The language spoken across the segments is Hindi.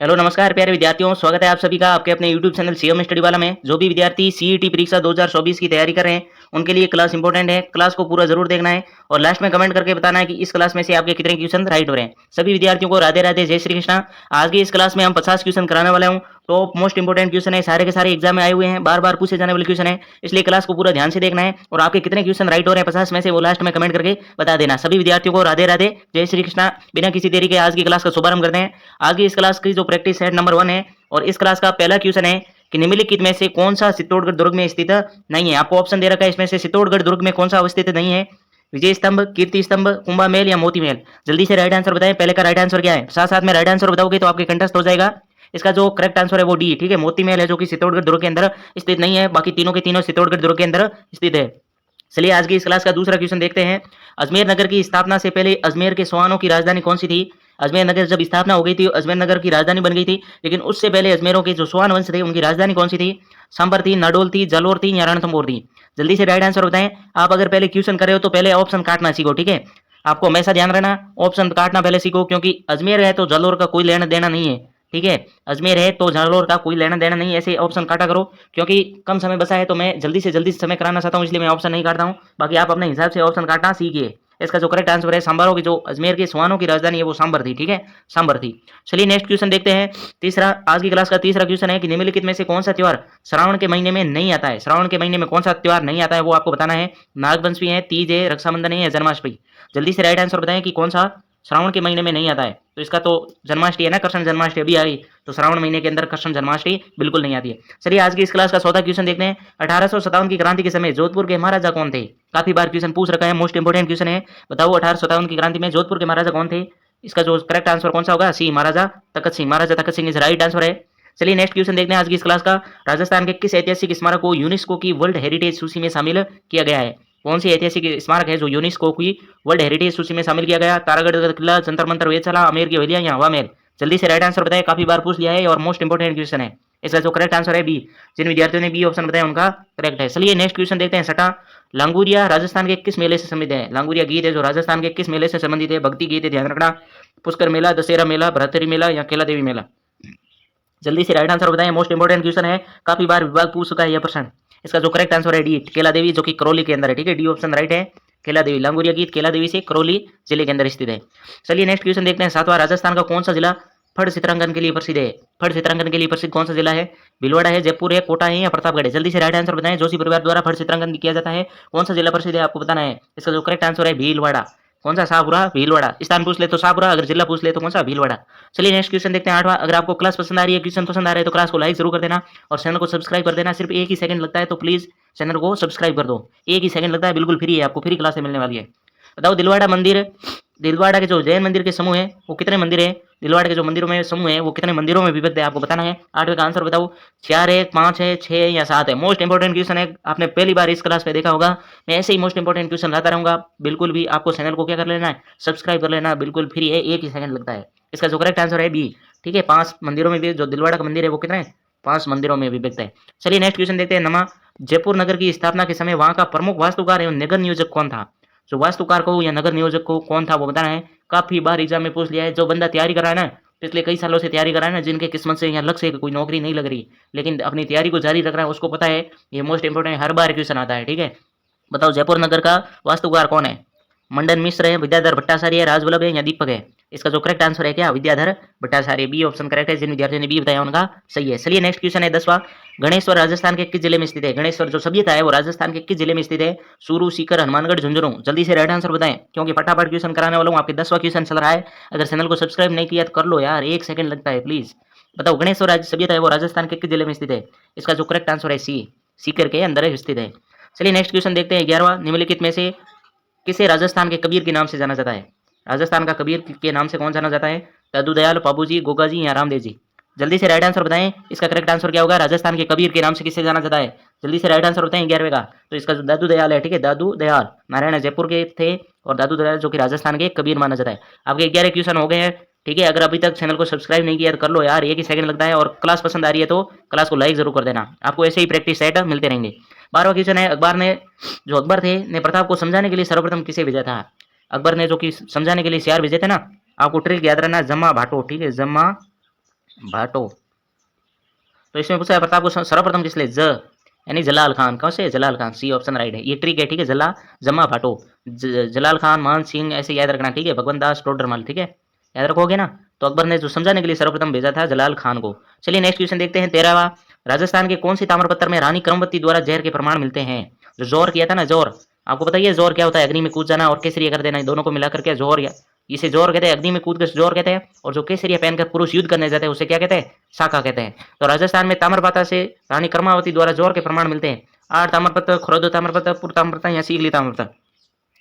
हेलो नमस्कार प्यारे विद्यार्थियों, स्वागत है आप सभी का आपके अपने यूट्यूब चैनल सीएम स्टडी वाला में। जो भी विद्यार्थी सीईटी परीक्षा 2024 की तैयारी कर रहे हैं उनके लिए क्लास इंपॉर्टेंट है। क्लास को पूरा जरूर देखना है और लास्ट में कमेंट करके बताना है कि इस क्लास में से आपके कितने क्वेश्चन राइट हो रहे हैं। सभी विद्यार्थियों को राधे राधे, जय श्री कृष्णा। आज की इस क्लास में हम 50 क्वेश्चन कराने वाले हूँ। टॉप मोस्ट इंपोर्टेंट क्वेश्चन है, सारे के सारे एग्जाम में आए हुए हैं, बार बार पूछे जाने वाले क्वेश्चन है, इसलिए क्लास को पूरा ध्यान से देखना है। और आपके कितने क्वेश्चन राइट हो रहे हैं 50 में से, वो लास्ट में कमेंट करके बता देना। सभी विद्यार्थियों को राधे राधे, जय श्री कृष्णा। बिना किसी देरी के आज की क्लास का शुभारंभ करते हैं। आज की इस क्लास की जो प्रैक्टिस सेट नंबर 1 है और इस क्लास का पहला क्वेश्चन है कि निम्नलिखित में से कौन सा चित्तौड़गढ़ दुर्ग में स्थित नहीं है। आपको ऑप्शन दे रखा है, इसमें से चित्तौड़गढ़ दुर्ग में कौन सा अवस्थित नहीं है। विजय स्तंभ, कीर्ति स्तंभ, कुंभा मेल या मोती मेल। जल्दी से राइट आंसर बताएं। पहले का राइट आंसर क्या है, साथ साथ में राइट आंसर बताओगे तो आपके कंटेस्ट हो जाएगा। इसका जो करेक्ट आंसर है वो डी, ठीक है, मोती महल है जो कि चित्तौड़गढ़ दुर्ग के अंदर स्थित नहीं है। बाकी तीनों के तीनों चित्तौड़गढ़ दुर्ग के अंदर स्थित है। चलिए आज की इस क्लास का दूसरा क्वेश्चन देखते हैं। अजमेर नगर की स्थापना से पहले अजमेर के स्वानों की राजधानी कौन सी थी। अजमेर नगर जब स्थापना हो गई थी अजमेर नगर की राजधानी बन गई थी, लेकिन उससे पहले अजमेरों के जो स्वान वंश थे उनकी राजधानी कौन सी थी। सांबर थी, नाडोल थी, जालोर थी या रणथंभौर थी। जल्दी से राइट आंसर बताएं। आप अगर पहले क्वेश्चन कर रहे हो तो पहले ऑप्शन काटना सीखो, ठीक है। आपको हमेशा ध्यान रहना, ऑप्शन काटना पहले सीखो, क्योंकि अजमेर है तो जालोर का कोई लेना देना नहीं है, ठीक है। अजमेर है तो जालोर का कोई लेना देना नहीं है, ऐसे ऑप्शन काटा करो। क्योंकि कम समय बचा है तो मैं जल्दी से जल्दी समय कराना चाहता हूँ, इसलिए मैं ऑप्शन नहीं काटता हूँ। बाकी आप अपने हिसाब से ऑप्शन काटना सीखिए। इसका जो करेक्ट आंसर है सांबारों की, जो अजमेर के स्वानों की राजधानी है वो सांबर थी, ठीक है, सांबर थी। चलिए नेक्स्ट क्वेश्चन देखते हैं। तीसरा, आज की क्लास का तीसरा क्वेश्चन है कि निम्नलिखित में से कौन सा त्योहार श्रावण के महीने में नहीं आता है। श्रावण के महीने में कौन सा त्योहार नहीं आता है वो आपको बताना है। नागपंचमी है, तीज है, रक्षाबंधन है या जन्माष्टमी। जल्दी से राइट आंसर बताएं कि कौन सा श्रावण के महीने में नहीं आता है। तो इसका तो जन्माष्टमी है ना, कृष्ण जन्माष्टमी अभी आई, तो श्रावण महीने के अंदर कृष्ण जन्माष्टमी बिल्कुल नहीं आती है। चलिए आज की इस क्लास का चौथा क्वेश्चन देखते हैं। 1857 की क्रांति के समय जोधपुर के महाराजा कौन थे। काफी बार क्वेश्चन पूछ रखा है, मोस्ट इंपोर्टेंट क्वेश्चन है। बताओ 1857 की क्रांति में जोधपुर के महाराजा कौन थे। इसका जो करेक्ट आंसर कौन सा होगा, सी, महाराजा तखत सिंह। महाराजा तखत सिंह इज राइट आंसर है। चलिए नेक्स्ट क्वेश्चन देखते हैं आज की इस क्लास का। राजस्थान के किस ऐतिहासिक स्मारक को यूनेस्को की वर्ल्ड हेरिटेज सूची में शामिल किया गया है। कौन सी ऐतिहासिक स्मारक है जो यूनेस्को की वर्ल्ड हेरिटेज सूची में शामिल किया गया। तारागढ़ का किला, जंतर मंतर, वेधशाला, आमेर की हवेलियां या हवा महल। जल्दी से राइट आंसर बताएं, काफी बार पूछ लिया है और मोस्ट इंपोर्टेंट क्वेश्चन है। इसका जो करेक्ट आंसर है बी। जिन विद्यार्थियों ने बी ऑप्शन बताया उनका करेक्ट है। चलिए नेक्स्ट क्वेश्चन देखते हैं छठा। लांगुरिया राजस्थान के किस मेले से संबंधित है। लांगुरिया गीत है जो राजस्थान के किस मेले से संबंधित है। भक्ति गीत है, ध्यान रखना। पुष्कर मेला, दशहरा मेला, भरतरी मेला या केला देवी मेला। जल्दी से राइट आंसर बताएं, मोस्ट इंपोर्टेंट क्वेश्चन है, काफी बार विभाग पूछ चुका है यह प्रश्न। इसका जो करेक्ट आंसर है डी, केला देवी, जो कि करौली के अंदर है, ठीक है, डी ऑप्शन राइट है। केला देवी, लांगुरिया गीत केला देवी से करौली जिले के अंदर स्थित है। चलिए नेक्स्ट क्वेश्चन देखते हैं। सातवां, राजस्थान का कौन सा जिला फड़ चित्रांकन के लिए प्रसिद्ध है। फड़ चित्रांकन के लिए प्रसिद्ध कौन सा जिला है। भीलवाड़ा है, जयपुर है, कोटा है या प्रतापगढ़ है। जल्दी से राइट आंसर बताएं। जोशी परिवार द्वारा फड़ चित्रांकन किया जाता है, कौन सा जिला प्रसिद्ध है आपको बताना है। इसका जो करेक्ट आंसर है भीलवाड़ा। कौन सा, शाहपुरा, भीलवाड़ा। स्थान पूछ ले तो शाहपुरा, अगर जिला पूछ ले तो कौन सा, भीलवाड़ा। चलिए नेक्स्ट क्वेश्चन देखते हैं आठवां। अगर आपको क्लास पसंद आ रही है, क्वेश्चन पसंद आ रहे हैं तो क्लास को लाइक जरूर कर देना और चैनल को सब्सक्राइब कर देना। सिर्फ एक ही सेकंड लगता है, तो प्लीज चैनल को सब्सक्राइब कर दो। एक ही सेकंड लगता है, बिल्कुल फ्री है, आपको फ्री क्लास मिलने वाली है। बताओ दिलवाड़ा मंदिर, दिलवाड़ा के जो जैन मंदिर के समूह है वो कितने मंदिर है। दिलवाड़ा के जो मंदिरों में समूह है वो कितने मंदिरों में विभक्त है आपको बताना है। आठवें का आंसर बताओ। 4 है, 5 है, 6 है या 7 है। मोस्ट इंपोर्टेंट क्वेश्चन है, आपने पहली बार इस क्लास में देखा होगा। मैं ऐसे ही मोस्ट इंपोर्टेंट क्वेश्चन लाता रहूंगा। बिल्कुल भी आपको चैनल को क्या कर लेना है, सब्सक्राइब कर लेना, बिल्कुल फ्री है, एक ही सेकंड लगता है। इसका जो करेक्ट आंसर है बी, ठीक है। 5 मंदिरों में भी जो दिलवाड़ा का मंदिर है वो कितने, 5 मंदिरों में विभक्त है। चलिए नेक्स्ट क्वेश्चन देखते हैं। नमा, जयपुर नगर की स्थापना के समय वहां का प्रमुख वास्तुकार एवं नगर नियोजक कौन था। जो वास्तुकार को या नगर नियोजक को कौन था वो बताना है। काफी बार एग्जाम में पूछ लिया है। जो बंदा तैयारी कर रहा है ना, पिछले कई सालों से तैयारी कर रहा है ना, जिनके किस्मत से या लक से कोई नौकरी नहीं लग रही लेकिन अपनी तैयारी को जारी रख रहा है, उसको पता है ये मोस्ट इंपोर्टेंट हर बार क्वेश्चन आता है, ठीक है। बताओ जयपुर नगर का वास्तुकार कौन है। मंडन मिश्र है, विद्याधर भट्टाचार्य है, राजवल्लभ है या दीपक है। इसका जो करेक्ट आंसर है क्या, Vidyadhar Bhattacharya, B option correct है। जिन विद्यार्थियों ने बी बताया उनका सही है। चलिए नेक्स्ट क्वेश्चन है 10वां। गणेश्वर राजस्थान के किस जिले में स्थित है। गणेश्वर जो सभ्यता है वो राजस्थान के किस जिले में स्थित है। सूरू, सीकर, हनुमानगढ़, झुंझुनू। जल्दी से राइट आंसर बताएं, क्योंकि फटाफट क्वेश्चन कराने वाला हूँ। आपके 10वां क्वेश्चन चल रहा है। अगर चैनल को सब्सक्राइब नहीं किया तो कर लो यार, एक सेकंड लगता है, प्लीज बताओ। गणेश्वर राज्य सभ्यता है वो राजस्थान के किस जिले में स्थित है। इसका जो करेक्ट आंसर है सी, सीकर के अंदर स्थित है। चलिए नेक्स्ट क्वेश्चन देखते हैं 11वां। निम्नलिखित में से किसे राजस्थान के कबीर के नाम से जाना जाता है। राजस्थान का कबीर के नाम से कौन जाना जाता है। दादू दयाल, बाबूजी, गोगाजी या रामदेव जी। जल्दी से राइट आंसर बताएं, इसका करेक्ट आंसर क्या होगा। राजस्थान के कबीर के नाम से किसे जाना जाता है। जल्दी से राइट आंसर बताएं 11वें का। तो इसका जो दादू दयाल है, ठीक है, दादू दयाल नारायण जयपुर के थे और दादू दयाल जो कि राजस्थान के कबीर माना जाता है। आपके 11 क्वेश्चन हो गए हैं, ठीक है। अगर अभी तक चैनल को सब्सक्राइब नहीं किया तो कर लो यार, एक ही सेकंड लगता है। और क्लास पसंद आ रही है तो क्लास को लाइक जरूर कर देना। आपको ऐसे ही प्रैक्टिस सेट मिलते रहेंगे। 12वां क्वेश्चन है। अकबर थे ने प्रताप को समझाने के लिए सर्वप्रथम किसे भेजा था। अकबर ने जो कि समझाने के लिए सियार भेजे थे ना, आपको ट्रिक याद रखना, जमा भाटो, ठीक है, जमा भाटो। तो इसमें पूछा है प्रताप को सर्वप्रथम किस लिए यानी जलाल खान। कौन से? जलाल खान, सी ऑप्शन राइट है। ये ट्रिक है, ठीक है। जमा भाटो, जलाल खान, मान सिंह, ऐसे याद रखना, ठीक है। भगवंत दास टोडरमल, ठीक है, याद रखोगे ना। तो अकबर ने जो समझाने के लिए सर्वप्रथम भेजा था जलाल खान को। चलिए नेक्स्ट क्वेश्चन देखते हैं 13वां। राजस्थान के कौन सी ताम्रपत्र में रानी क्रमवती द्वारा जहर के प्रमाण मिलते हैं? जो जोर किया था ना, जोर, आपको बताइए जोर क्या होता है? अग्नि में कूद जाना और केसरिया कर देना, दोनों को मिलाकर के जोर, या इसे जोर कहते हैं। अग्नि में कूद कर जोर कहते हैं, और जो केसरिया पहनकर पुरुष युद्ध करने जाते हैं उसे क्या कहते हैं? शाखा कहते हैं। तो राजस्थान में ताम्रपाता से रानी कर्मावती द्वारा जोर के प्रमाण मिलते हैं। आठ ताम्रपत्र, खुरद ताम्रपत्र, पुर ताम्रपत्र या सीगली ताम्रपत्र।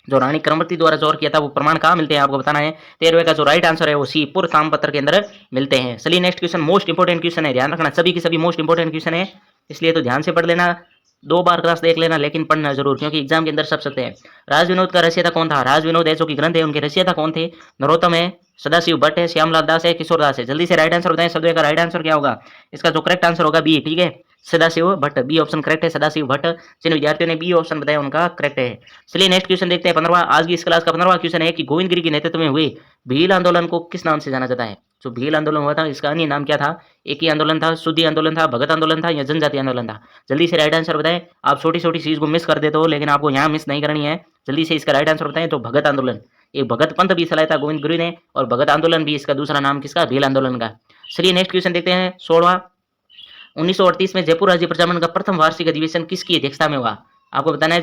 जो रानी क्रमवती द्वारा जोर किया था वो प्रमाण कहाँ मिलते हैं आपको बताना है। 13वें का जो राइट आंसर है वो सी, पुर ताम्रपत्र के अंदर मिलते हैं। चलिए next question, most important question है, ध्यान रखना, सभी की सभी मोस्ट इंपोर्टेंट क्वेश्चन है, इसलिए तो ध्यान से पढ़ लेना। 2 बार क्लास देख लेना, लेकिन पढ़ना जरूर, क्योंकि एग्जाम के अंदर सब सकते हैं। राज विनोद का रचयिता कौन था? राज विनोद है जो कि ग्रंथ है, उनके रचयिता कौन थे? नरोत्तम है, सदाशिव भट्ट है, श्यामलाल दास है, किशोर दास है। जल्दी से राइट आंसर बताएं, सदवे का राइट आंसर क्या होगा? इसका जो करेक्ट आंसर होगा बी, ठीक है, Sadashiv Bhatt, B option correct है, सदाशिव भट्ट। जिन विद्यार्थियों ने बी ऑप्शन बताया उनका करेक्ट है। चलिए नेक्स्ट क्वेश्चन देखते हैं 15वां। आज की इस क्लास का 15वां क्वेश्चन है कि गोविंद गिरी के नेतृत्व में हुए भील आंदोलन को किस नाम से जाना जाता है? जो भील आंदोलन हुआ था इसका अन्य नाम क्या था? एक ही आंदोलन था, शुद्धि आंदोलन था, भगत आंदोलन था, या जनजाति आंदोलन था? जल्दी से राइट आंसर बताएं। आप छोटी छोटी चीज को मिस कर देते हो, लेकिन आपको यहाँ मिस नहीं करनी है। जल्दी से इसका राइट आंसर बताएं। तो भगत आंदोलन, एक भगत पंथ भी चलाया था गोविंद गिरी ने, और भगत आंदोलन भी इसका दूसरा नाम किसका? भील आंदोलन का। चलिए नेक्स्ट क्वेश्चन देखते हैं 16वां। 1938 में जयपुर राज्य प्रजामंडल का प्रथम वार्षिक अधिवेशन किसकी अध्यक्षता में हुआ? आपको बताना है।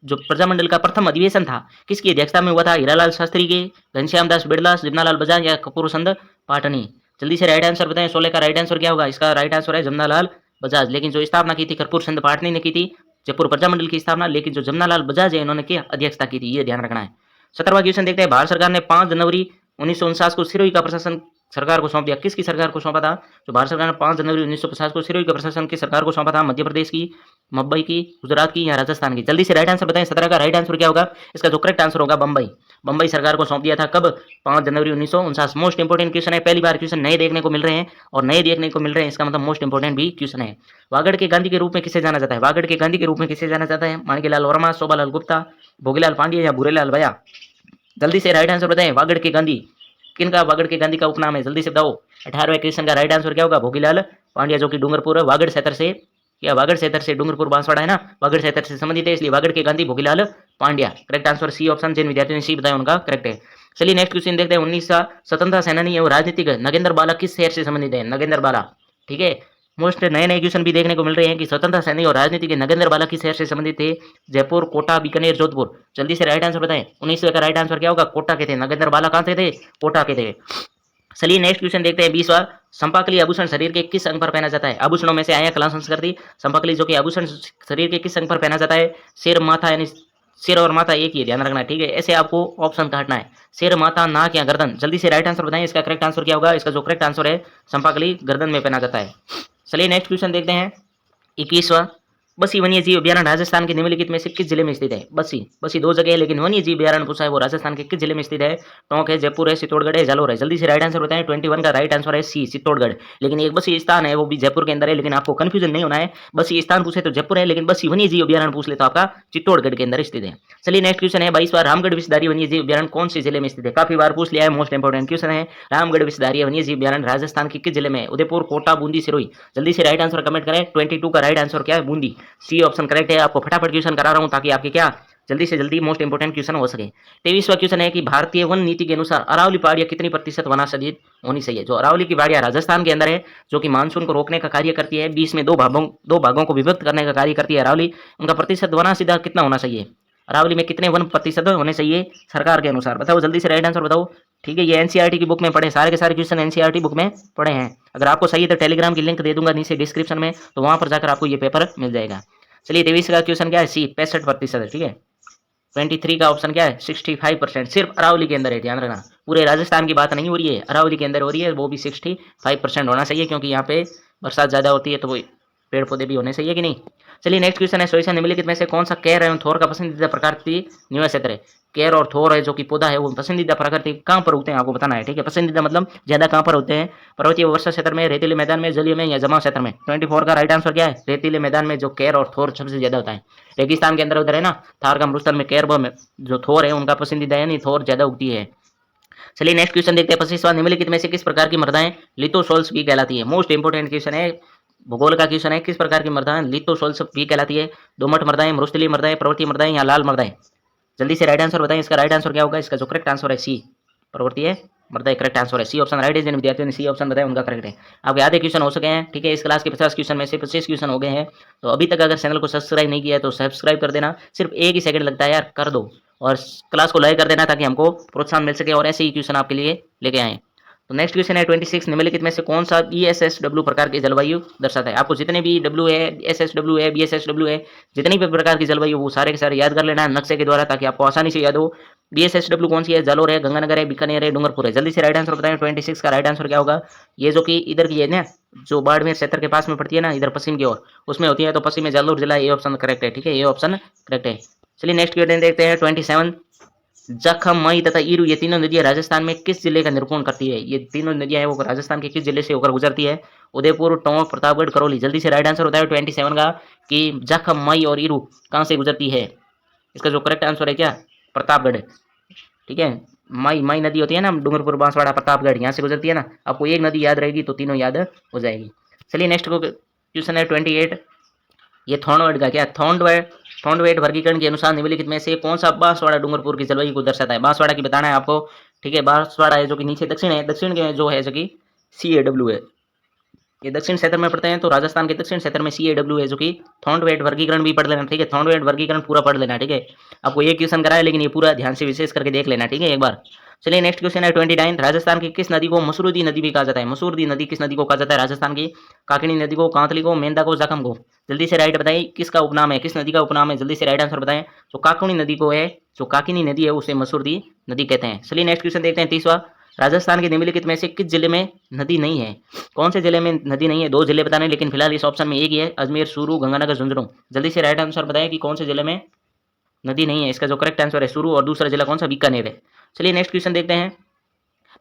जो प्रजामंडल का प्रथम अधिवेशन था किसकी अध्यक्षता में हुआ था? हीरालाल शास्त्री के, घनश्याम दास बिड़ला, जमनालाल बजाज, या कपूर चंद पाटनी? जल्दी से राइट आंसर बताएं। 16 का राइट आंसर क्या होगा? इसका राइट आंसर है जमनालाल बजाज, लेकिन जो स्थापना की थी कपूर चंद पाटनी ने की थी जयपुर प्रजामंडल की स्थापना, लेकिन जो जमनालाल बजाज है इन्होंने की अध्यक्षता की थी, ये ध्यान रखना है। 17वां क्वेश्चन देखते हैं। भारत सरकार ने 5 जनवरी 1949 को सिरोही का प्रशासन सरकार को सौंप दिया, किसकी सरकार को सौंपा था? जो भारत सरकार ने 5 जनवरी 1950 को सिरोही का प्रशासन की सरकार को सौंपा था? मध्य प्रदेश की, मुंबई की, गुजरात की, या राजस्थान की? जल्दी से राइट आंसर बताएं। 17 का राइट आंसर क्या होगा? इसका जो करेक्ट आंसर होगा बम्बई, बम्बई सरकार को सौंप दिया था। कब? 5 जनवरी 1949। मोस्ट इंपोर्टेंट क्वेश्चन है, पहली बार क्वेश्चन नए देखने को मिल रहे हैं, और नए देखने को मिल रहे हैं इसका मतलब मोस्ट इंपोर्टेंट भी क्वेश्चन है। वागड़ के गांधी के रूप में किसे जाना जाता है? वागड़ के गांधी के रूप में किसे जाना जाता है? माणिकलाल वर्मा, शोभालाल गुप्ता, भोगीलाल पांड्या, या भूरेलाल भैया? जल्दी से राइट आंसर बताएं। वागड़ के गांधी किनका वागड़ के गांधी का उपनाम है? जल्दी से बताओ। 18वें क्वेश्चन का राइट आंसर क्या होगा? भोगीलाल पांड्या, जो कि डूंगरपुर वागड़ क्षेत्र से, या वागड़ क्षेत्र से, डूंगरपुर बांसवाड़ा है ना, वागड़ क्षेत्र से संबंधित है, इसलिए वागड़ के Gandhi Bhogilal Pandya. Correct answer C option, जिन विद्यार्थियों ने सी बताया उनका करेक्ट है। चलिए नेक्स्ट क्वेश्चन देखते हैं। 19 स्वतंत्रता सेनानी एवं राजनीतिक नगेंद्र बाला किस शहर से संबंधित है? नगेंद्र बाला, ठीक है। मोस्ट नए नए क्वेश्चन भी देखने को मिल रहे हैं कि स्वतंत्रता सैनिक और राजनीति के नगेंद्र बाला किस शहर से संबंधित थे? जयपुर, कोटा, बीकानेर, जोधपुर? जल्दी से राइट आंसर बताएं। 19वें का राइट आंसर क्या होगा? कोटा के थे। नगेंद्र बाला कहाँ से थे? कोटा के थे। चलिए नेक्स्ट क्वेश्चन देखते हैं 20वां। संपाकली आभूषण शरीर के किस अंग पर पहना जाता है? आभूषणों में से आया कला संस्कृति संपाकली, जो कि आभूषण शरीर के किस अंग पर पहना जाता है? सिर, माथा, यानी सिर और माथा एक ही, ध्यान रखना है, ठीक है। ऐसे आपको ऑप्शन काटना है, सिर, माथा, नाक, या गर्दन? जल्दी से राइट आंसर बताएं। इसका करेक्ट आंसर क्या होगा? इसका जो करेक्ट आंसर है संपाकली गर्दन में पहना जाता है। चलिए नेक्स्ट क्वेश्चन देखते हैं 21वां। बसी वन्य जीव अभ्यारण्य राजस्थान के निम्नलिखित में से किस जिले में स्थित है? बसी, बसी 2 जगह है, लेकिन वन्य जीव अभ्यारण्य पूछा है वो राजस्थान के किस जिले में स्थित है? टोंक है, जयपुर है, चित्तौड़गढ़ है, जालोर है? जल्दी से राइट आंसर बताएं। 21 का राइट आंसर है सी, चित्तौड़गढ़। लेकिन एक बसी स्थान है वो भी जयपुर के अंदर है, लेकिन आपको कंफ्यूजन नहीं होना है। बसी स्थान पूछे तो जयपुर है, लेकिन बसी वन्य जीव अभ्यारण्य पूछ ले तो आपका चित्तौड़गढ़ के अंदर स्थित है। चलिए नेक्स्ट क्वेश्चन है 22वां। रामगढ़ विषधारी वन्य जीव अभ्यारण्य कौन से जिले में स्थित है? काफी बार पूछ लिया है, मोस्ट इंपोर्टेंट क्वेश्चन है। रामगढ़ विषधारी वन्य जीव अभ्यारण्य राजस्थान के किस जिले में? उदयपुर, कोटा, बूंदी, सिरोही? जल्दी से राइट आंसर कमेंट करें। 22 का राइट आंसर क्या है? बूंदी, सी ऑप्शन करेक्ट है। आपको फटाफट क्वेश्चन करा रहा हूं ताकि आपके क्या जल्दी से जल्दी मोस्ट इंपोर्टेंट क्वेश्चन हो सके। 23वां क्वेश्चन है कि भारतीय वन नीति के अनुसार अरावली पहाड़ियां कितनी प्रतिशत वनाच्छादित होनी चाहिए? जो अरावली की पहाड़ियां राजस्थान के अंदर है, जो कि मानसून को रोकने का कार्य करती है, 20 में 2 भागों को विभक्त करने का कार्य करती है अरावली, उनका प्रतिशत वनाच्छेद कितना होना चाहिए? अरावली में कितने वन प्रतिशत होने चाहिए सरकार के अनुसार? बताओ जल्दी से राइट आंसर बताओ, ठीक है। ये एनसीईआरटी की बुक में पढ़े, सारे के सारे क्वेश्चन एनसीईआरटी बुक में पढ़े हैं। अगर आपको सही है तो टेलीग्राम की लिंक दे दूंगा नीचे डिस्क्रिप्शन में, तो वहां पर जाकर आपको ये पेपर मिल जाएगा। चलिए 23 का क्वेश्चन क्या है? सी, 65%, ठीक है। 23 का ऑप्शन क्या है? 65%। सिर्फ अरावली के अंदर है, ध्यान रखना, पूरे राजस्थान की बात नहीं हो रही है, अरावली के अंदर हो रही है, वो भी 65% होना चाहिए, क्योंकि यहाँ पे बरसात ज्यादा होती है, तो वो पेड़ पौधे भी होने चाहिए कि नहीं। चलिए नेक्स्ट क्वेश्चन है, सोइसा निम्नलिखित में से कौन सा केर एवं थोर का पसंदीदा प्रकृति निवास क्षेत्र है? केर और थोर है जो कि पौधा है, वो पसंदीदा प्रकृति कहाँ पर उगते हैं आपको बताना है, ठीक है। पसंदीदा मतलब ज्यादा कहाँ पर होते हैं? पर्वतीय वर्षा क्षेत्र में, रेतीले मैदान में, जलीय में, या जमाव क्षेत्र में? 24 का राइट आंसर क्या है? रेतीले मैदान में जो केर और थोर सबसे ज्यादा होता है। रेगिस्तान के अंदर उधर है ना, थार का मरुस्थल में केर जो थोर है उनका पसंदीदा है, नहीं थोर ज्यादा उगती है। चलिए नेक्स्ट क्वेश्चन देखते हैं 25वां, निम्नलिखित में से किस प्रकार की मृदाएं लिथोसोल्फी कहलाती है। मोस्ट इंपोर्टेंट क्वेश्चन है, भूगोल का क्वेश्चन है, किस प्रकार की मृदाएं लिथोसोल्फी कहलाती है। दोमट मृदाएं, मरुस्थलीय मृदाएं, पर्वतीय मृदाएं या लाल मृदाएं। जल्दी से राइट आंसर बताएं, इसका राइट आंसर क्या होगा। इसका जो करेक्ट आंसर है सी, पर्वतीय मृदाएं करेक्ट आंसर है। सी ऑप्शन राइट है, जिन विद्यार्थियों ने सी ऑप्शन बताया उनका करेक्ट है। आपके आधे क्वेश्चन हो सके हैं, ठीक है। इस क्लास के 50 क्वेश्चन में से 25 क्वेश्चन हो गए हैं। तो अभी तक अगर चैनल को सब्सक्राइब नहीं किया है तो सब्सक्राइब कर देना, सिर्फ एक ही सेकंड लगता है यार, कर दो। और क्लास को लाइक कर देना ताकि हमको प्रोत्साहन मिल सके और ऐसे ही क्वेश्चन आपके लिए लेके आए। तो नेक्स्ट क्वेश्चन है 26, निम्नलिखित में से कौन सा ESSW प्रकार की जलवायु दर्शाता है। आपको जितने भी डब्ल्यू है, SSW है, BSSW है, जितनी भी प्रकार की जलवायु वो सारे के सारे याद कर लेना है नक्शे के द्वारा, ताकि आपको आसानी से याद हो। BSSW कौन सी है, जालोर है, गंगानगर है, बीकानेर है, डूंगरपुर है। जल्दी से राइट आंसर बताएं, 26 का राइट आंसर क्या होगा। ये जो कि इधर की है ना, जो बाड़मेर क्षेत्र के पास में पड़ती है ना, इधर पश्चिम की ओर, उसमें होती है। तो पश्चिम में जालोर जिला, ये ऑप्शन करेक्ट है, ठीक है, ये ऑप्शन करेक्ट है। चलिए नेक्स्ट क्वेश्चन देखते हैं 27, जखम, मई तथा ईरू, ये तीनों नदियां राजस्थान में किस जिले का निरूपण करती है। ये तीनों नदियां हैं वो राजस्थान के किस जिले से होकर गुजरती है। उदयपुर, टोंक, प्रतापगढ़, करौली। जल्दी से राइट आंसर बताओ 27 का, कि जखम, मई और ईरू कहां से गुजरती है। इसका जो करेक्ट आंसर है क्या, प्रतापगढ़, ठीक है। मई नदी होती है ना, डूंगरपुर, बांसवाड़ा, प्रतापगढ़, यहाँ से गुजरती है ना। आपको एक नदी याद रहेगी तो तीनों याद हो जाएगी। चलिए नेक्स्ट क्वेश्चन है 28, ये थॉर्नवेट का क्या, थॉर्नवेट वर्गीकरण के अनुसार निम्नलिखित में से कौन सा बांसवाड़ा डूंगरपुर की जलवायु को दर्शाता है। बांसवाड़ा की बताना है आपको, ठीक है। बांसवाड़ा है जो कि नीचे दक्षिण है, दक्षिण के जो है जो कि CAW है, ये दक्षिण क्षेत्र में पड़ते हैं। तो राजस्थान के दक्षिण क्षेत्र में CAW है, जो कि थॉर्नवेट वर्गीकरण भी पढ़ लेना, ठीक है। थॉर्नवेट वर्गीकरण पूरा पढ़ लेना, ठीक है। आपको एक क्वेश्चन कराया लेकिन ये पूरा ध्यान से विशेष करके देख लेना, ठीक है, एक बार। चलिए नेक्स्ट क्वेश्चन है 29, राजस्थान की किस नदी को मसूरदी नदी भी कहा जाता है। मसूरदी नदी किस नदी को कहा जाता है राजस्थान की। काकनी नदी को, कांतली को, मेंदा को, जाखम को। जल्दी से राइट बताइए, किसका उपनाम है, किस नदी का उपनाम है। जल्दी से राइट आंसर बताएं। जो काकनी नदी को है, जो काकिनी नदी है, उसे मसूरदी नदी कहते हैं। चलिए नेक्स्ट क्वेश्चन देखते हैं 30वां, राजस्थान के निम्नलिखित में से किस जिले में नदी नहीं है। कौन से जिले में नदी नहीं है, दो जिले बताने, लेकिन फिलहाल इस ऑप्शन में एक ही है, अजमेर, चूरू, गंगानगर, झुंझुनू। जल्दी से राइट आंसर बताएं कि कौन से जिले में नदी नहीं है। इसका जो करेक्ट आंसर है चूरू, और दूसरा जिला कौन सा, बीकानेर है। चलिए नेक्स्ट क्वेश्चन देखते हैं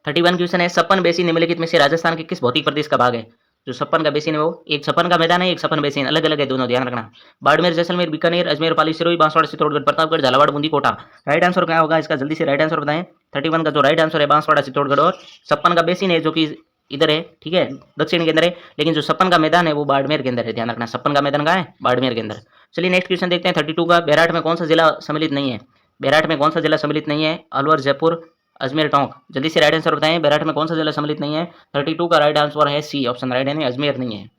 31 क्वेश्चन है, छप्पन बेसिन निम्नलिखित में से राजस्थान के किस भौतिक प्रदेश का भाग है। जो छप्पन का बेसिन है वो एक छप्पन का मैदान है, एक छप्पन बेसिन, अलग अलग है दोनों, ध्यान रखना। बाड़मेर, जैसलमेर, बीकानेर, अजमेर, पाली, सिरोही, बांसवाड़ा, चित्तौड़गढ़, प्रतापगढ़, झालावाड़, बूंदी, कोटा। राइट आंसर क्या होगा इसका, जल्दी से राइट आंसर बताएं। 31 का जो राइट आंसर है बांसवाड़ा, चित्तौड़गढ़, और छप्पन का बेसिन है जो कि इधर है, ठीक है, दक्षिण के अंदर है। लेकिन जो छप्पन का मैदान है वो बाड़मेर के अंदर है, ध्यान रखना। छप्पन का मैदान कहाँ है, बाड़मेर के अंदर। चलिए नेक्स्ट क्वेश्चन देखते हैं 32 का, बेराट में कौन सा जिला सम्मिलित नहीं है। बेराट में कौन सा जिला सम्मिलित नहीं है, अलवर, जयपुर, अजमेर, टोंक। जल्दी से राइट आंसर बताएं, बेराट में कौन सा जिला सम्मिलित नहीं है। 32 का राइट आंसर है सी ऑप्शन राइट है, अजमेर नहीं है।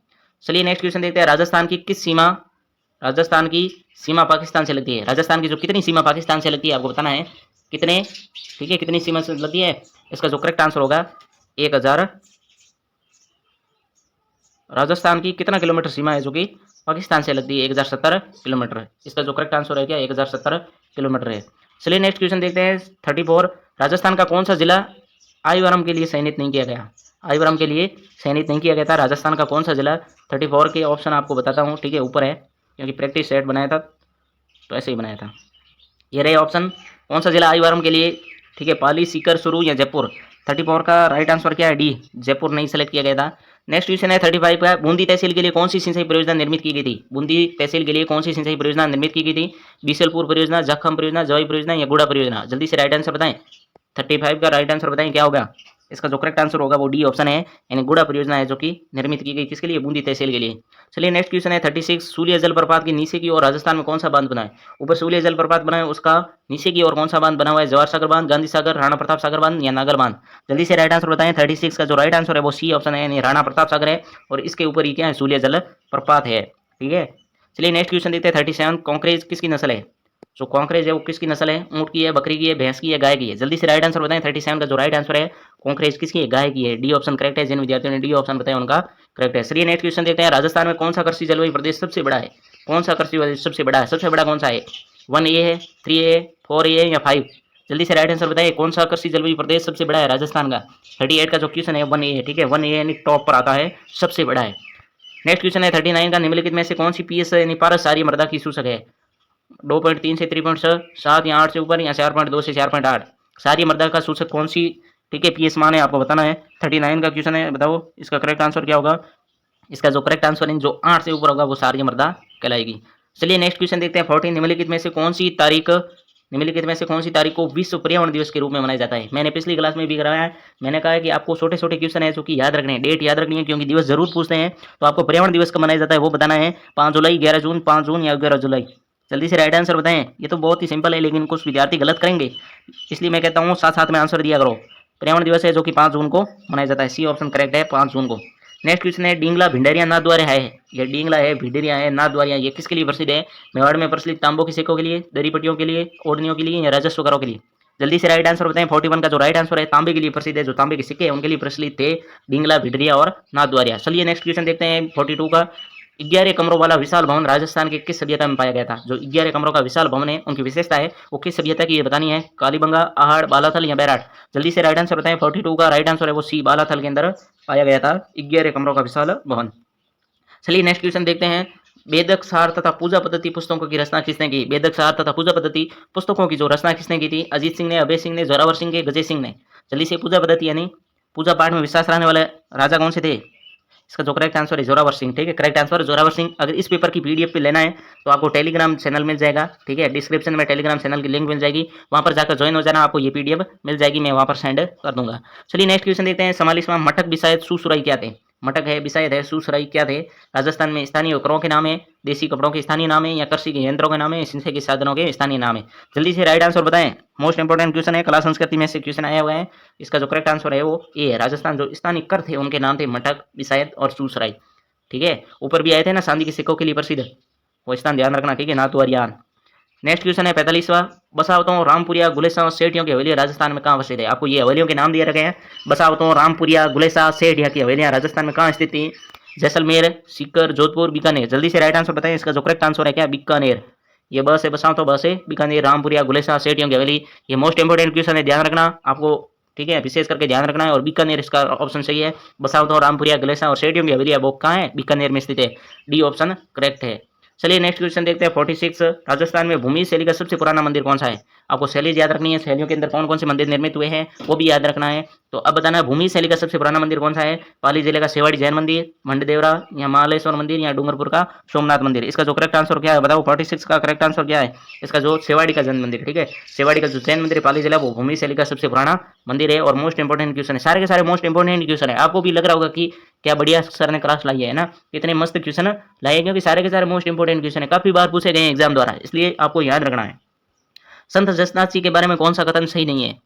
चलिए नेक्स्ट क्वेश्चन देखते हैं, राजस्थान की किस सीमा, राजस्थान की सीमा पाकिस्तान से लगती है। राजस्थान की जो कितनी सीमा पाकिस्तान से लगती है आपको बताना है, कितने, ठीक है, कितनी सीमा से लगती है। इसका जो करेक्ट आंसर होगा 1000, राजस्थान की कितना किलोमीटर सीमा है जो कि पाकिस्तान से लगती है, 1070 किलोमीटर। इसका जो करेक्ट आंसर है क्या, 1070 किलोमीटर है। चलिए नेक्स्ट क्वेश्चन देखते हैं 34, राजस्थान का कौन सा जिला आईवरम के लिए चयनित नहीं किया गया। आईवरम के लिए चयनित नहीं किया गया था, राजस्थान का कौन सा जिला। 34 के ऑप्शन आपको बताता हूँ, ठीक है, ऊपर है, क्योंकि प्रैक्टिस सेट बनाया था तो ऐसे ही बनाया था। ये रहे ऑप्शन, कौन सा जिला आईवरम के लिए, ठीक है, पाली, सीकर, चूरू या जयपुर। 34 का राइट आंसर क्या है, डी, जयपुर नहीं सेलेक्ट किया गया था। नेक्स्ट क्वेश्चन है 35 का, बूंदी तहसील के लिए कौन सी सिंचाई परियोजना निर्मित की गई थी। बूंदी तहसील के लिए कौन सी सिंचाई परियोजना निर्मित की गई थी। बीसलपुर परियोजना, जखम परियोजना, जवाई परियोजना या गुड़ा परियोजना। जल्दी से राइट आंसर बताएं। 35 का राइट आंसर बताएं क्या होगा। इसका जो करेक्ट आंसर होगा वो डी ऑप्शन है, यानी गुड़ा परियोजना है जो कि निर्मित की गई, किसके लिए, बूंदी तहसील के लिए। चलिए नेक्स्ट क्वेश्चन है 36, सूर्य जलप्रपात के नीचे की ओर राजस्थान में कौन सा बांध बना है। ऊपर सूर्य जलप्रपात बना है, उसका नीचे की ओर कौन सा बांध बना हुआ है। जवाहर सागर बांध, गांधी सागर, राणा प्रताप सागर बांध या नागर बांध। जल्दी से राइट आंसर बताएं। 36 का जो राइट आंसर है वो सी ऑप्शन है, यानी राणा प्रताप सागर है, और इसके ऊपर ही क्या है, सूर्य जलप्रपात है, ठीक है। चलिए नेक्स्ट क्वेश्चन देखते हैं 37, कॉन्क्रेज किसकी नस्ल है। जो कॉन्क्रेज है वो किसकी नस्ल है, ऊंट की है, बकरी की है, भैंस की है, गाय की है। जल्दी से राइट आंसर बताएं। 37 का जो राइट आंसर है कॉन्क्रेज किसकी है, गाय की है, डी ऑप्शन करेक्ट है। जिन विद्यार्थियों ने डी ऑप्शन बताया उनका करेक्ट है। चलिए नेक्स्ट क्वेश्चन देखते हैं, राजस्थान में कौन सा कृषि जलवायु प्रदेश सबसे बड़ा है। कौन सा कृषि प्रदेश सबसे बड़ा है, सबसे बड़ा कौन सा है, 1A है, 3A है, 4A है या 5। जल्दी से राइट आंसर बताइए, कौन सा कृषि जलवायु प्रदेश सबसे बड़ा है राजस्थान का। 38 का जो क्वेश्चन है 1A है, ठीक है, 1A यानी टॉप पर आता है, सबसे बड़ा है। नेक्स्ट क्वेश्चन है 39 का, निम्नलिखित में से कौन सी PS यानी पारस सारी मृदा की सूचक है। 2.3 से 3.6, 7 या 8 से ऊपर या 4.2 से 4.8। सारी मृदा का सूचक कौन सी, ठीक है, PS मान है, आपको बताना है। 39 का क्वेश्चन है, बताओ इसका करेक्ट आंसर क्या होगा। इसका जो करेक्ट आंसर है, जो 8 से ऊपर होगा वो सारी मृदा कहलाएगी। चलिए नेक्स्ट क्वेश्चन देखते हैं 14, निम्नलिखित में से कौन सी तारीख निम्नलिखित में से कौन सी तारीख को विश्व पर्यावरण दिवस के रूप में मनाया जाता है। मैंने पिछली क्लास में भी कराया है, मैंने कहा है कि आपको छोटे छोटे क्वेश्चन है जो कि याद रखने हैं, डेट याद रखनी है क्योंकि दिवस जरूर पूछते हैं। तो आपको पर्यावरण दिवस कब मनाया जाता है वो बताना है, 5 जुलाई, 11 जून, 5 जून या 11 जुलाई। जल्दी से राइट आंसर बताएं। ये तो बहुत ही सिंपल है लेकिन कुछ विद्यार्थी गलत करेंगे, इसलिए मैं कहता हूँ साथ साथ में आंसर दिया करो। पर्यावरण दिवस है जो कि 5 जून को मनाया जाता है, सी ऑप्शन करेक्ट है, 5 जून को। नेक्स्ट क्वेश्चन है, डींगला भिंडरिया नाथद्वारा है। ये डींगला है, भिंडरिया है, नाथद्वारा ये किसके लिए प्रसिद्ध है। मेवाड़ में प्रचलित तांबों के सिक्कों के लिए, दरी पट्टियों के लिए, ओढ़नियों के लिए या राजस्व करों के लिए। जल्दी से राइट आंसर बताएं। 41 का जो राइट आंसर है तांबे के लिए प्रसिद्ध है, जो तांबे के सिक्के हैं उनके लिए प्रचलित थे डींगला, भिंडरिया और नाथद्वारा। चलिए नेक्स्ट क्वेश्चन देखते हैं 42 का। 11 कमरों वाला विशाल भवन राजस्थान के किस सभ्यता में पाया गया था। जो 11 कमरों का विशाल भवन है उनकी विशेषता है वो किस सभ्यता की ये बतानी है, कालीबंगा, आहड़, बालाथल या बैराट। जल्दी से राइट आंसर बताएं। 42 का राइट आंसर है वो सी, बालाथल के अंदर पाया गया था 11 कमरों का विशाल भवन। चलिए नेक्स्ट क्वेश्चन देखते हैं। वेदक सार तथा पूजा पद्धति पुस्तकों की रचना किसने की। वेदक सार तथा पूजा पद्धति पुस्तकों की जो रचना किसने की थी, अजीत सिंह ने, अभय सिंह ने, जोरावर सिंह ने, गजय सिंह ने। जल्दी से पूजा पद्धति यानी पूजा पाठ में विश्वास रखने वाले राजा कौन से थे। इसका जो करेक्ट आंसर है जोरावर सिंह। ठीक है, करेक्ट आंसर है जोरावर सिंह। अगर इस पेपर की पीडीएफ पे लेना है तो आपको टेलीग्राम चैनल मिल जाएगा। ठीक है, डिस्क्रिप्शन में टेलीग्राम चैनल की लिंक मिल जाएगी, वहां पर जाकर ज्वाइन हो जाना, आपको ये पीडीएफ मिल जाएगी, मैं वहां पर सेंड कर दूंगा। चलिए नेक्स्ट क्वेश्चन देखते हैं। 44वां, मटक, बिसायत, सुसुराई क्या थे। मटक है, बिसायत है, सुसुराई क्या थे। राजस्थान में स्थानीय उपकरणों के नाम है, देसी कपड़ों के स्थानीय नाम है या कृषि के यंत्रों के नाम है, सिंचाई के साधनों के स्थानीय नाम है। जल्दी से राइट आंसर बताएं। मोस्ट इंपोर्टेंट क्वेश्चन है, कला संस्कृति में से क्वेश्चन आया हुआ है। इसका जो करेक्ट आंसर है वो ए है, राजस्थान जो स्थानीय कर थे उनके नाम थे मटक, बिसायत और सुसुराई। ठीक है, ऊपर भी आए थे ना चांदी के सिक्कों के लिए प्रसिद्ध, वो स्थान ध्यान रखना। ठीक है, नाथद्वारा। नेक्स्ट क्वेश्चन है 45वां। बसावतों, रामपुरिया, गुलेसा, सेठियों की हवेलियां राजस्थान में कहाँ स्थित है। आपको ये हवेलियों के नाम दिए रखे हैं, बसावतों, रामपुरिया, गुलेसा, सेठिया की हवेलियां राजस्थान में कहाँ स्थित थी। जैसलमेर, सीकर, जोधपुर, बीकानेर। जल्दी से राइट आंसर बताएं। इसका जो करेक्ट आंसर है क्या, बीकानेर। ये बस है, बसावतों बस है, बीकानेर, रामपुरिया, गुलेसा, सेठियों की हवेली। ये मोस्ट इंपोर्टेंट क्वेश्चन है, ध्यान रखना आपको। ठीक है, विशेष करके ध्यान रखना है। और बीकानेर इसका ऑप्शन सही है। बसावतों, रामपुरिया, गुलेसा और सेठियों की हवेली वो कहाँ है, बीकानेर में स्थित है, डी ऑप्शन करेक्ट है। चलिए नेक्स्ट क्वेश्चन देखते हैं 46। राजस्थान में भूमि शैली का सबसे पुराना मंदिर कौन सा है। आपको शैली याद रखनी है, शैलियों के अंदर कौन कौन से मंदिर निर्मित हुए हैं वो भी याद रखना है। तो अब बताना है भूमि शैली का सबसे पुराना मंदिर कौन सा है। पाली जिले का सेवाड़ी जैन मंदिर, मंडदेवरा या महालेश्वर मंदिर या डूंगरपुर का सोमनाथ मंदिर। इसका जो करेक्ट आंसर क्या है बताओ। 46 का करेक्ट आंसर क्या है, इसका जो सेवाड़ी का जैन मंदिर। ठीक है, सेवाड़ी का जो जैन मंदिर पाली जिला वो भूमि शैली का सबसे पुराना मंदिर है। और मोस्ट इंपोर्टेंट क्वेश्चन है, सारे के सारे मोस्ट इंपोर्टेंट क्वेश्चन है। आपको भी लग रहा होगा कि क्या बढ़िया सर ने क्लास लाई है ना, कितने मस्त क्वेश्चन लाए, क्योंकि सारे के सारे मोस्ट इंपोर्टेंट क्वेश्चन है, काफी बार पूछे गए एग्जाम द्वारा, इसलिए आपको याद रखना है। संत जसनाथ जी के बारे में कौन सा कथन सही नहीं है।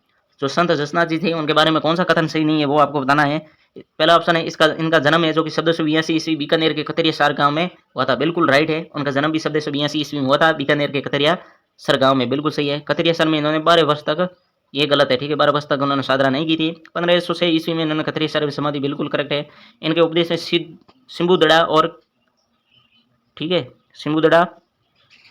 जो संत जसनाथ जी थे उनके बारे में कौन सा कथन सही नहीं है वो आपको बताना है। पहला ऑप्शन है इसका इनका जन्म है जो कि 1482 ईस्वी बीकानेर के कतरिया सार गांव में हुआ था, बिल्कुल राइट है। उनका जन्म भी 1482 ईस्वी में हुआ था, बीकानेर के कतरिया सर गांव में, बिल्कुल सही है। कतरिया सर में इन्होंने 12 वर्ष तक, ये गलत है। ठीक है, 12 वर्ष तक उन्होंने साधना नहीं की थी। 1506 ईस्वी में इन्होंने कतरिया सर में समाधि, बिल्कुल करेक्ट है। इनके उपदेश में सिंबुदड़ा और, ठीक है, सिंबुदड़ा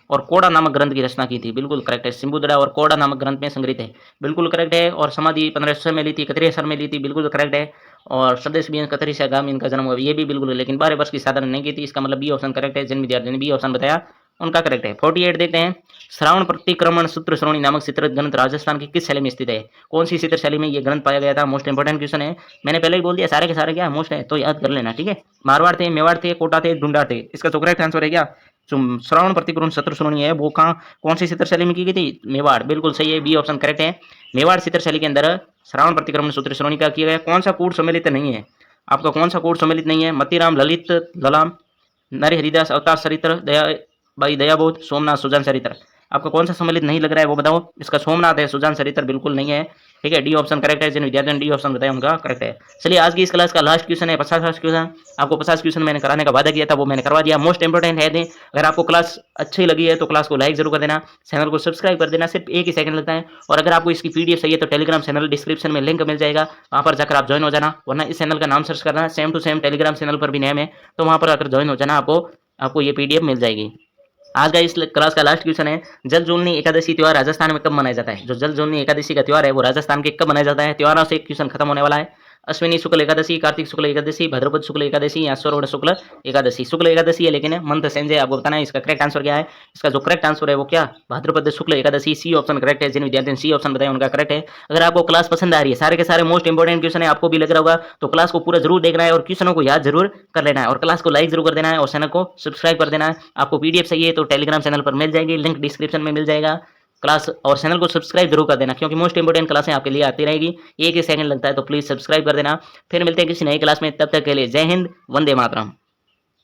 और कोड़ा नामक ग्रंथ की रचना की थी, बिल्कुल करेक्ट है। सिंबुदड़ा और कोड़ा नामक ग्रंथ में संग्रहित है, बिल्कुल करेक्ट है। और समाधि 1500 में ली थी, कतरिया सर में ली थी, बिल्कुल करेक्ट है। और स्वदेश भी कतरिया गांव में इनका जन्म हुआ, ये भी बिल्कुल है, लेकिन 12 वर्ष की साधना नहीं की थी, इसका मतलब बी ऑप्शन करेक्ट है। जिन विद्यार्थियों ने बी ऑप्शन बताया उनका करेक्ट है। 48 देखते हैं। श्रावण प्रतिक्रमण सूत्र श्रोणी नामक चित्र ग्रंथ राजस्थान की किस शैली में स्थित है। कौन सी चित्र शैली में ये ग्रंथ पाया गया था, मोस्ट इंपोर्टेंट क्वेश्चन है। मैंने पहले ही बोल दिया सारे के सारे क्या मोस्ट है, तो याद कर लेना। ठीक है, मारवाड़ थे, मेवाड़ थे, कोटा थे, डुंडा थे। इसका तो करेक्ट आंसर है क्या, श्रावण प्रतिक्रमण सत्र श्रोणी है वो कहाँ, कौन सी चित्र शैली में की गई थी, मेवाड़, बिल्कुल सही है, बी ऑप्शन करेक्ट है। मेवाड़ चित्र शैली के अंदर श्रावण प्रतिक्रमण सूत्र श्रोणी का किया गया। कौन सा कूट सम्मिलित नहीं है, आपका कौन सा कूट सम्मिलित नहीं है। मतीराम, ललित, ललाम, नरे हरिदास, अवतार चरित्र, दया भाई दयाबोध, सोमनाथ, सुजान चरित्र। आपका कौन सा सम्मिलित नहीं लग रहा है वो बताओ। इसका सोमनाथ है, सुजान चरित्र बिल्कुल नहीं है। ठीक है, डी ऑप्शन करेक्ट है। जिन विद्यार्थियों ने डी ऑप्शन बताया उनका करेक्ट है। चलिए आज की इस क्लास का लास्ट क्वेश्चन है 50 क्वेश्चन। आपको 50 क्वेश्चन मैंने कराने का वादा किया था, वो मैंने करवा दिया, मोस्ट इंपोर्टेंट है। अगर आपको क्लास अच्छी लगी है तो क्लास को लाइक जरूर कर देना, चैनल को सब्सक्राइब कर देना, सिर्फ 1 ही सेकंड लगता है। और अगर आपको इसकी पीडीएफ चाहिए तो टेलीग्राम चैनल डिस्क्रिप्शन में लिंक मिल जाएगा, वहां पर जाकर आप ज्वाइन हो जाना, वरना इस चैनल का नाम सर्च करना, same to same Telegram channel पर भी नेम है, तो वहां पर आकर ज्वाइन हो जाना, आपको ये पीडीएफ मिल जाएगी। आज का इस क्लास का लास्ट क्वेश्चन है, जल जोलनी एकादशी त्योहार राजस्थान में कब मनाया जाता है। जो जल जोलनी एकादशी का त्योहार है वो राजस्थान के कब मनाया जाता है। त्योहारों से क्वेश्चन खत्म होने वाला है। अश्विनी शुक्ल एकादशी, कार्तिक शुक्ल एकादशी, भाद्रपद शुक्ल एकादशी या श्रावण शुक्ल एकादशी। शुक्ल एकादशी है लेकिन मंथ चेंज है, आपको बताना है इसका करेक्ट आंसर क्या है। इसका जो करेक्ट आंसर है वो क्या, भाद्रपद शुक्ल एकादशी, सी ऑप्शन करेक्ट है। जिन विद्यार्थियों ने सी ऑप्शन बताया उनका करेक्ट है। अगर आपको क्लास पसंद आ रही है, सारे के सारे मोस्ट इंपोर्टेंट क्वेश्चन है, आपको भी लग रहा होगा, तो क्लास को पूरा जरूर देखना है और क्वेश्चनों को याद जरूर कर लेना है और क्लास को लाइक जरूर कर देना है और चैनल को सब्सक्राइब कर देना है। आपको पीडीएफ चाहिए तो टेलीग्राम चैनल पर मिल जाएगी, लिंक डिस्क्रिप्शन में मिल जाएगा। क्लास और चैनल को सब्सक्राइब जरूर कर देना, क्योंकि मोस्ट इंपोर्टेंट क्लासें आपके लिए आती रहेगी। एक ही सेकंड लगता है, तो प्लीज़ सब्सक्राइब कर देना। फिर मिलते हैं किसी नई क्लास में, तब तक के लिए जय हिंद, वंदे मातरम।